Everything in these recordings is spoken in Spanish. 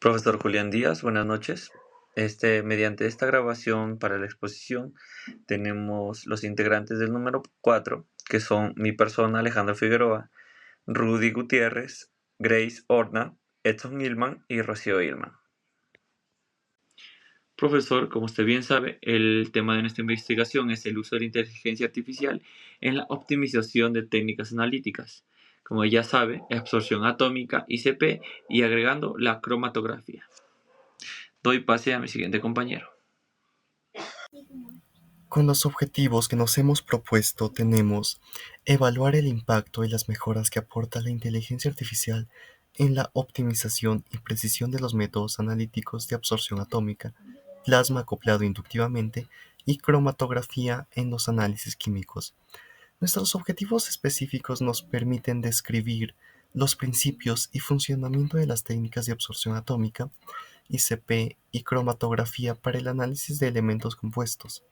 Profesor Julián Díaz, buenas noches. Mediante esta grabación para la exposición tenemos los integrantes del número 4, que son mi persona, Alejandro Figueroa, Rudy Gutiérrez, Grace Horna, Edson Hillman y Rocío Hillman. Profesor, como usted bien sabe, el tema de nuestra investigación es el uso de la inteligencia artificial en la optimización de técnicas analíticas. Como ya sabe, absorción atómica, ICP, y agregando la cromatografía. Doy pase a mi siguiente compañero. Con los objetivos que nos hemos propuesto tenemos evaluar el impacto y las mejoras que aporta la inteligencia artificial en la optimización y precisión de los métodos analíticos de absorción atómica, plasma acoplado inductivamente y cromatografía en los análisis químicos. Nuestros objetivos específicos nos permiten describir los principios y funcionamiento de las técnicas de absorción atómica, ICP y cromatografía para el análisis de elementos compuestos.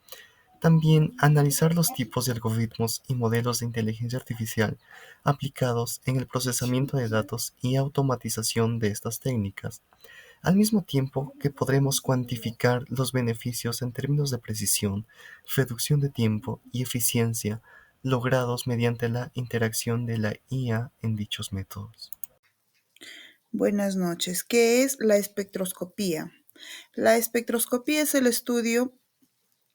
También analizar los tipos de algoritmos y modelos de inteligencia artificial aplicados en el procesamiento de datos y automatización de estas técnicas, al mismo tiempo que podremos cuantificar los beneficios en términos de precisión, reducción de tiempo y eficiencia logrados mediante la interacción de la IA en dichos métodos. Buenas noches. ¿Qué es la espectroscopía? La espectroscopía es el estudio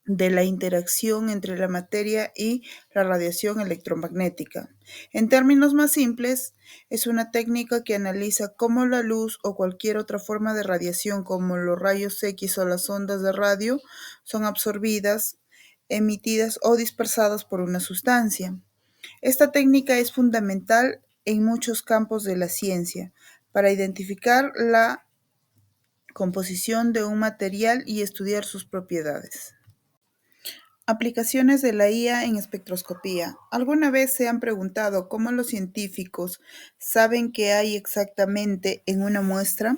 de la interacción entre la materia y la radiación electromagnética. En términos más simples, es una técnica que analiza cómo la luz o cualquier otra forma de radiación como los rayos X o las ondas de radio son absorbidas, emitidas o dispersadas por una sustancia. Esta técnica es fundamental en muchos campos de la ciencia para identificar la composición de un material y estudiar sus propiedades. Aplicaciones de la IA en espectroscopía. ¿Alguna vez se han preguntado cómo los científicos saben qué hay exactamente en una muestra,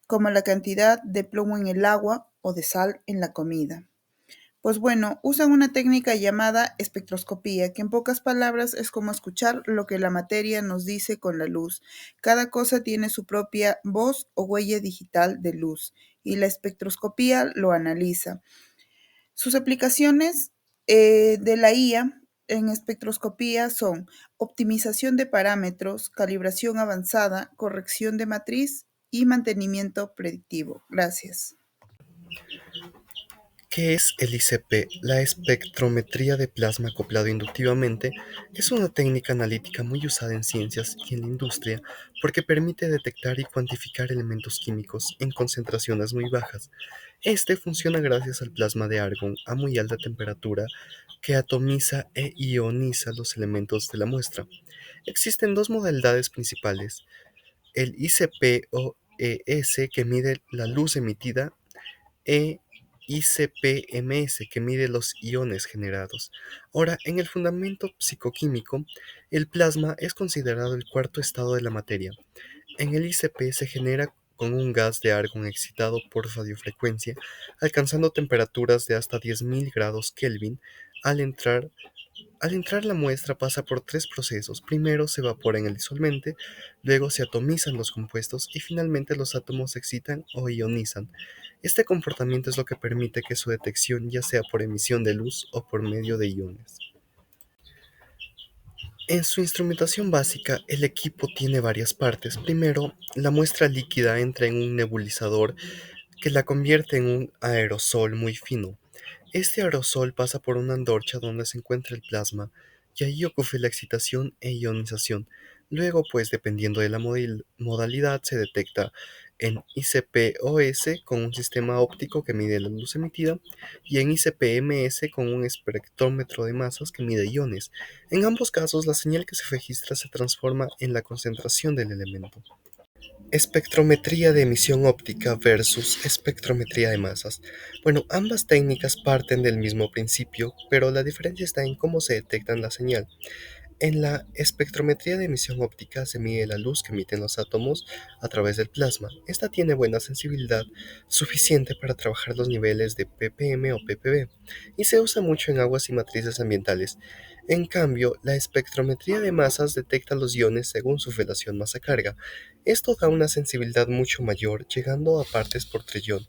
como la cantidad de plomo en el agua o de sal en la comida? Pues bueno, usan una técnica llamada espectroscopía, que en pocas palabras es como escuchar lo que la materia nos dice con la luz. Cada cosa tiene su propia voz o huella digital de luz, y la espectroscopía lo analiza. Sus aplicaciones de la IA en espectroscopía son optimización de parámetros, calibración avanzada, corrección de matriz y mantenimiento predictivo. Gracias. ¿Qué es el ICP? La espectrometría de plasma acoplado inductivamente es una técnica analítica muy usada en ciencias y en la industria porque permite detectar y cuantificar elementos químicos en concentraciones muy bajas. Este funciona gracias al plasma de argón a muy alta temperatura que atomiza e ioniza los elementos de la muestra. Existen dos modalidades principales: el ICP o ES, que mide la luz emitida, e ICP-MS, que mide los iones generados. Ahora, en el fundamento psicoquímico, el plasma es considerado el cuarto estado de la materia. En el ICP se genera con un gas de argón excitado por radiofrecuencia, alcanzando temperaturas de hasta 10.000 grados Kelvin. Al entrar la muestra pasa por tres procesos. Primero se evapora en el disolvente, luego se atomizan los compuestos y finalmente los átomos se excitan o ionizan. Este comportamiento es lo que permite que su detección ya sea por emisión de luz o por medio de iones. En su instrumentación básica, el equipo tiene varias partes. Primero, la muestra líquida entra en un nebulizador que la convierte en un aerosol muy fino. Este aerosol pasa por una antorcha donde se encuentra el plasma y ahí ocurre la excitación e ionización. Luego, pues dependiendo de la modalidad, se detecta en ICP-OS con un sistema óptico que mide la luz emitida y en ICP-MS con un espectrómetro de masas que mide iones. En ambos casos, la señal que se registra se transforma en la concentración del elemento. Espectrometría de emisión óptica versus espectrometría de masas. Bueno, ambas técnicas parten del mismo principio, pero la diferencia está en cómo se detectan la señal. En la espectrometría de emisión óptica se mide la luz que emiten los átomos a través del plasma. Esta tiene buena sensibilidad suficiente para trabajar los niveles de ppm o ppb y se usa mucho en aguas y matrices ambientales. En cambio, la espectrometría de masas detecta los iones según su relación masa-carga. Esto da una sensibilidad mucho mayor, llegando a partes por trillón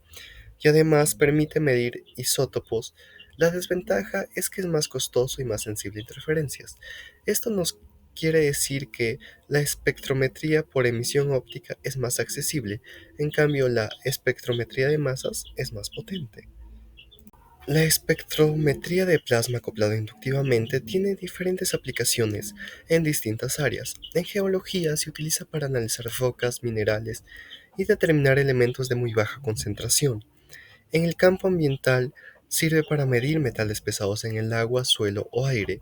y además permite medir isótopos. La desventaja es que es más costoso y más sensible a interferencias. Esto nos quiere decir que la espectrometría por emisión óptica es más accesible, en cambio la espectrometría de masas es más potente. La espectrometría de plasma acoplado inductivamente tiene diferentes aplicaciones en distintas áreas. En geología se utiliza para analizar rocas, minerales y determinar elementos de muy baja concentración. En el campo ambiental sirve para medir metales pesados en el agua, suelo o aire.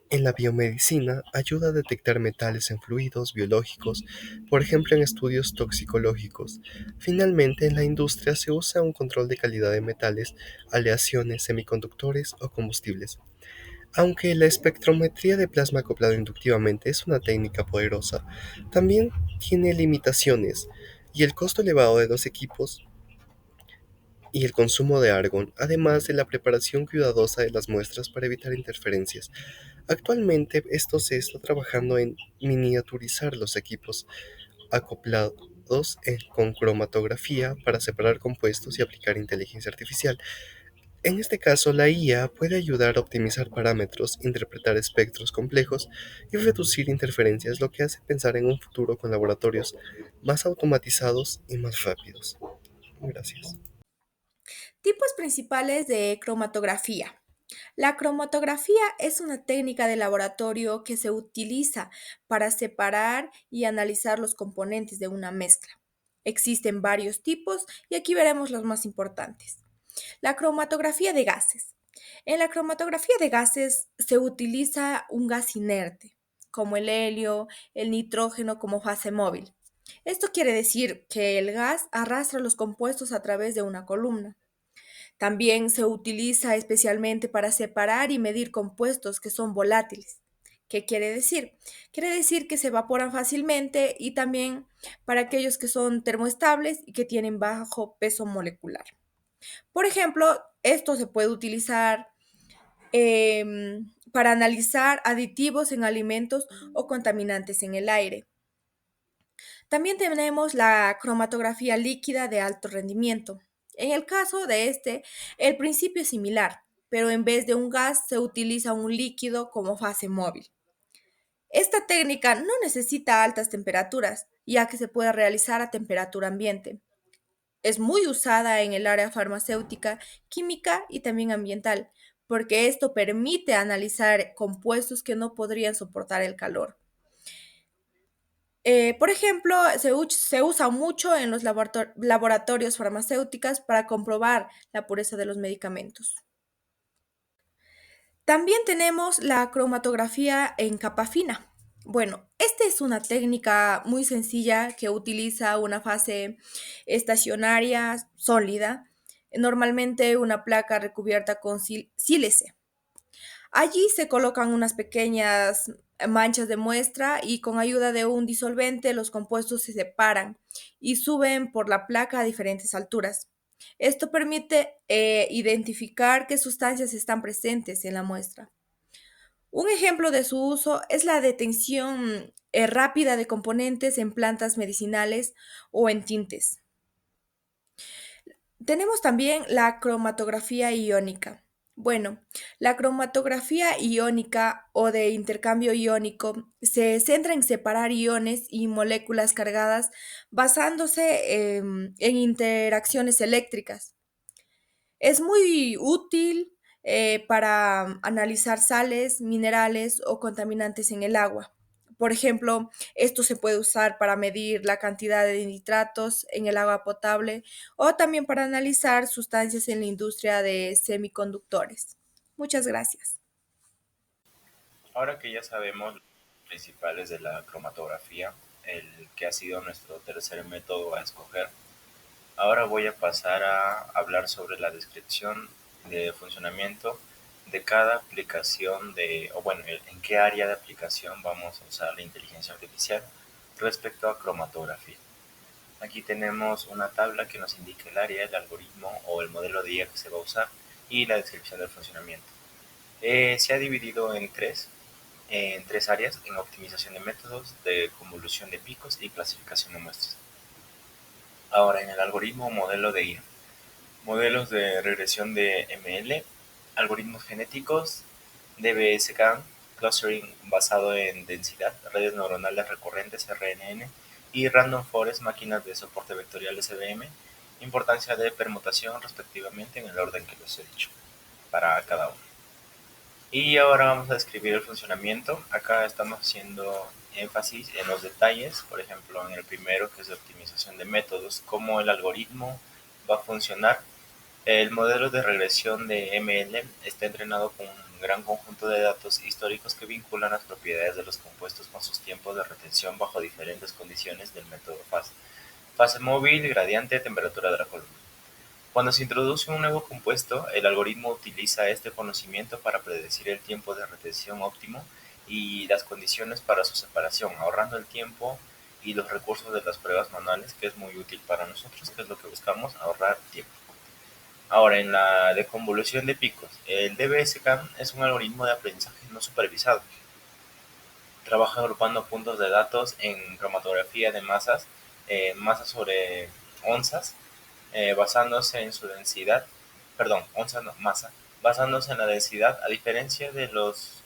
En la biomedicina ayuda a detectar metales en fluidos biológicos, por ejemplo en estudios toxicológicos. Finalmente, en la industria se usa un control de calidad de metales, aleaciones, semiconductores o combustibles. Aunque la espectrometría de plasma acoplado inductivamente es una técnica poderosa, también tiene limitaciones y el costo elevado de los equipos y el consumo de argón, además de la preparación cuidadosa de las muestras para evitar interferencias. Actualmente esto se está trabajando en miniaturizar los equipos acoplados con cromatografía para separar compuestos y aplicar inteligencia artificial. En este caso, la IA puede ayudar a optimizar parámetros, interpretar espectros complejos y reducir interferencias, lo que hace pensar en un futuro con laboratorios más automatizados y más rápidos. Gracias. Tipos principales de cromatografía. La cromatografía es una técnica de laboratorio que se utiliza para separar y analizar los componentes de una mezcla. Existen varios tipos y aquí veremos los más importantes. La cromatografía de gases. En la cromatografía de gases se utiliza un gas inerte, como el helio, el nitrógeno como fase móvil. Esto quiere decir que el gas arrastra los compuestos a través de una columna. También se utiliza especialmente para separar y medir compuestos que son volátiles. ¿Qué quiere decir? Quiere decir que se evaporan fácilmente y también para aquellos que son termoestables y que tienen bajo peso molecular. Por ejemplo, esto se puede utilizar para analizar aditivos en alimentos o contaminantes en el aire. También tenemos la cromatografía líquida de alto rendimiento. En el caso de este, el principio es similar, pero en vez de un gas se utiliza un líquido como fase móvil. Esta técnica no necesita altas temperaturas, ya que se puede realizar a temperatura ambiente. Es muy usada en el área farmacéutica, química y también ambiental, porque esto permite analizar compuestos que no podrían soportar el calor. Por ejemplo, se usa mucho en los laboratorios farmacéuticos para comprobar la pureza de los medicamentos. También tenemos la cromatografía en capa fina. Bueno, esta es una técnica muy sencilla que utiliza una fase estacionaria sólida, normalmente una placa recubierta con sílice. Allí se colocan unas pequeñas manchas de muestra y con ayuda de un disolvente los compuestos se separan y suben por la placa a diferentes alturas. Esto permite identificar qué sustancias están presentes en la muestra. Un ejemplo de su uso es la detención rápida de componentes en plantas medicinales o en tintes. Tenemos también la cromatografía iónica. Bueno, la cromatografía iónica o de intercambio iónico se centra en separar iones y moléculas cargadas basándose en interacciones eléctricas. Es muy útil para analizar sales, minerales o contaminantes en el agua. Por ejemplo, esto se puede usar para medir la cantidad de nitratos en el agua potable o también para analizar sustancias en la industria de semiconductores. Muchas gracias. Ahora que ya sabemos los principales de la cromatografía, el que ha sido nuestro tercer método a escoger, ahora voy a pasar a hablar sobre la descripción de funcionamiento de cada aplicación en qué área de aplicación vamos a usar la inteligencia artificial respecto a cromatografía. Aquí tenemos una tabla que nos indica el área, el algoritmo o el modelo de IA que se va a usar y la descripción del funcionamiento. Se ha dividido en tres áreas: en optimización de métodos, de convolución de picos y clasificación de muestras. Ahora, en el algoritmo o modelo de IA, modelos de regresión de ML, algoritmos genéticos, DBSK, clustering basado en densidad, redes neuronales recurrentes RNN y Random Forest, máquinas de soporte vectorial SVM, importancia de permutación respectivamente en el orden que les he dicho para cada uno. Y ahora vamos a describir el funcionamiento. Acá estamos haciendo énfasis en los detalles, por ejemplo, en el primero, que es de optimización de métodos, cómo el algoritmo va a funcionar. El modelo de regresión de ML está entrenado con un gran conjunto de datos históricos que vinculan las propiedades de los compuestos con sus tiempos de retención bajo diferentes condiciones del método fase. Fase móvil, gradiente, temperatura de la columna. Cuando se introduce un nuevo compuesto, el algoritmo utiliza este conocimiento para predecir el tiempo de retención óptimo y las condiciones para su separación, ahorrando el tiempo y los recursos de las pruebas manuales, que es muy útil para nosotros, que es lo que buscamos, ahorrar tiempo. Ahora, en la de convolución de picos, el DBSK es un algoritmo de aprendizaje no supervisado. Trabaja agrupando puntos de datos en cromatografía de masas sobre onzas, basándose en su densidad, masa, basándose en la densidad, a diferencia de los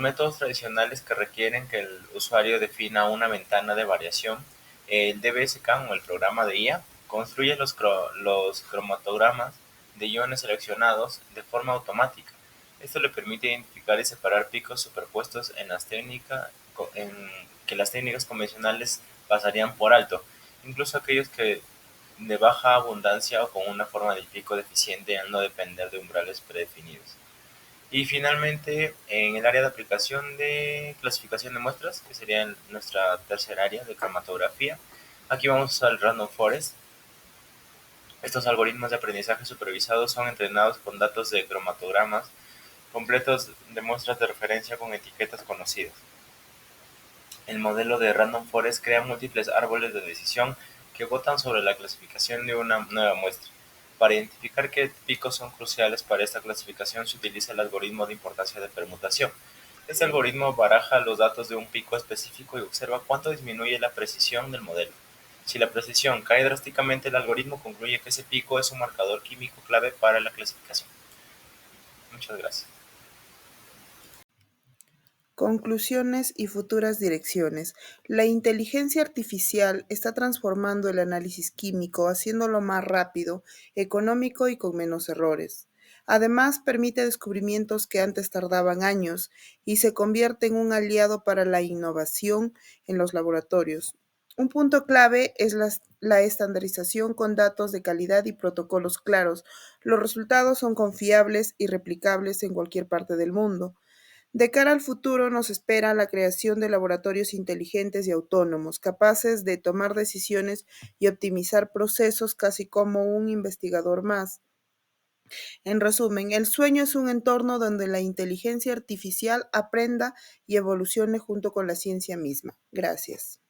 métodos tradicionales que requieren que el usuario defina una ventana de variación. El DBSK o el programa de IA construye los cromatogramas de iones seleccionados de forma automática. Esto le permite identificar y separar picos superpuestos en que las técnicas convencionales pasarían por alto, incluso aquellos que de baja abundancia o con una forma del pico deficiente al no depender de umbrales predefinidos. Y finalmente, en el área de aplicación de clasificación de muestras, que sería nuestra tercera área de cromatografía, aquí vamos a usar el Random Forest. Estos algoritmos de aprendizaje supervisados son entrenados con datos de cromatogramas completos de muestras de referencia con etiquetas conocidas. El modelo de Random Forest crea múltiples árboles de decisión que votan sobre la clasificación de una nueva muestra. Para identificar qué picos son cruciales para esta clasificación se utiliza el algoritmo de importancia de permutación. Este algoritmo baraja los datos de un pico específico y observa cuánto disminuye la precisión del modelo. Si la precisión cae drásticamente, el algoritmo concluye que ese pico es un marcador químico clave para la clasificación. Muchas gracias. Conclusiones y futuras direcciones. La inteligencia artificial está transformando el análisis químico, haciéndolo más rápido, económico y con menos errores. Además, permite descubrimientos que antes tardaban años y se convierte en un aliado para la innovación en los laboratorios. Un punto clave es la estandarización con datos de calidad y protocolos claros. Los resultados son confiables y replicables en cualquier parte del mundo. De cara al futuro nos espera la creación de laboratorios inteligentes y autónomos, capaces de tomar decisiones y optimizar procesos casi como un investigador más. En resumen, el sueño es un entorno donde la inteligencia artificial aprenda y evolucione junto con la ciencia misma. Gracias.